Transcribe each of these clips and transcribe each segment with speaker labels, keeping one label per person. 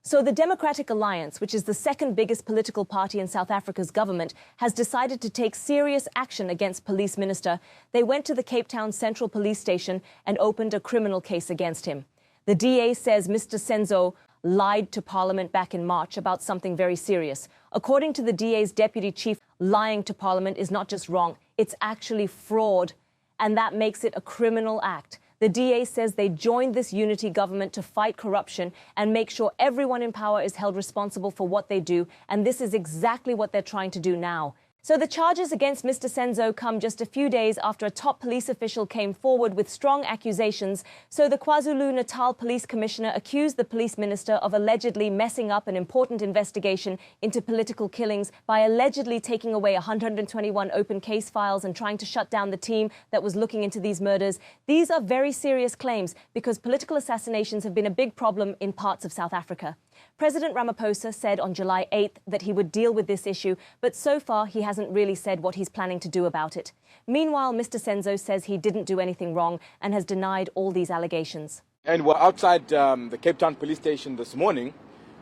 Speaker 1: So the Democratic Alliance, which is the second biggest political party in South Africa's government, has decided to take serious action against Police Minister. They went to the Cape Town Central Police Station and opened a criminal case against him. The DA says Mr. Senzo lied to Parliament back in March about something very serious. According to the DA's deputy chief, lying to Parliament is not just wrong, it's actually fraud, and that makes it a criminal act. The DA says they joined this unity government to fight corruption and make sure everyone in power is held responsible for what they do, and this is exactly what they're trying to do now. So the charges against Mr. Senzo come just a few days after a top police official came forward with strong accusations. So the KwaZulu-Natal Police Commissioner accused the police minister of allegedly messing up an important investigation into political killings by allegedly taking away 121 open case files and trying to shut down the team that was looking into these murders. These are very serious claims because political assassinations have been a big problem in parts of South Africa. President Ramaphosa said on July 8th that he would deal with this issue, but so far he hasn't really said what he's planning to do about it. Meanwhile, Mr. Senzo says he didn't do anything wrong and has denied all these allegations.
Speaker 2: And we're outside the Cape Town police station this morning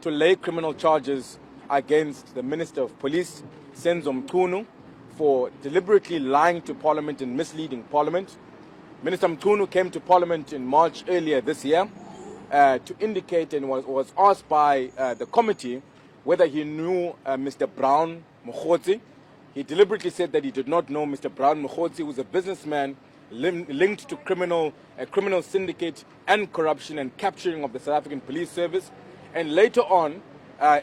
Speaker 2: to lay criminal charges against the Minister of Police, Senzo Mchunu, for deliberately lying to Parliament and misleading Parliament. Minister Mchunu came to Parliament in March earlier this year to indicate and was asked by the committee whether he knew Mr. Brown Mkhotsi. He deliberately said that he did not know Mr. Brown Mkhotsi, who was a businessman linked to a criminal syndicate and corruption and capturing of the South African Police Service. And later on,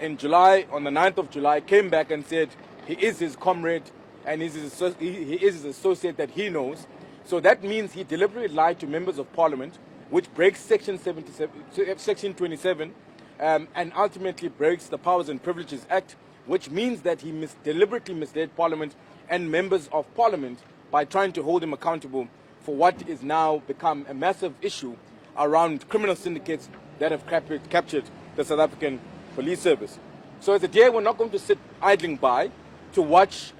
Speaker 2: in July, on the 9th of July, came back and said he is his comrade and he is his associate that he knows. So that means he deliberately lied to members of Parliament, which breaks Section 27, and ultimately breaks the Powers and Privileges Act, which means that he deliberately misled Parliament and members of Parliament by trying to hold him accountable for what is now become a massive issue around criminal syndicates that have captured the South African Police Service. So as a DA, we're not going to sit idling by to watch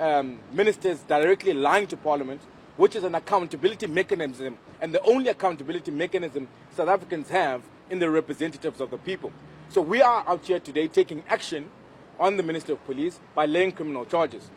Speaker 2: ministers directly lying to Parliament, which is an accountability mechanism and the only accountability mechanism South Africans have in the representatives of the people. So we are out here today taking action on the Minister of Police by laying criminal charges.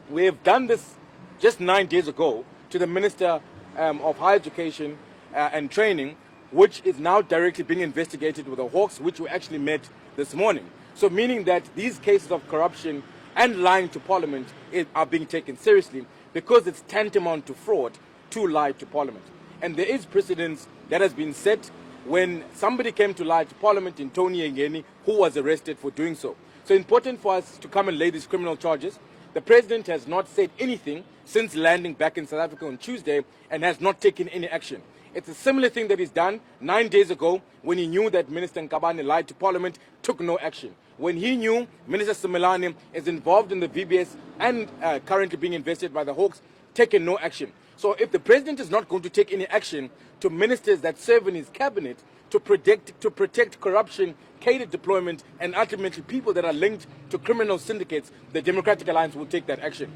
Speaker 2: We have done this just 9 days ago to the Minister of Higher Education and Training, which is now directly being investigated with the Hawks, which we actually met this morning. So meaning that these cases of corruption and lying to Parliament are being taken seriously, because it's tantamount to fraud to lie to Parliament. And there is precedence that has been set when somebody came to lie to Parliament in Tony Ngeni, who was arrested for doing so. So important for us to come and lay these criminal charges. The President has not said anything since landing back in South Africa on Tuesday and has not taken any action. It's a similar thing that he's done 9 days ago when he knew that Minister Nkabane lied to Parliament, took no action. When he knew Minister Simelane is involved in the VBS and currently being investigated by the Hawks, taken no action. So if the President is not going to take any action to ministers that serve in his cabinet to protect corruption, cadre deployment, and ultimately people that are linked to criminal syndicates, the Democratic Alliance will take that action.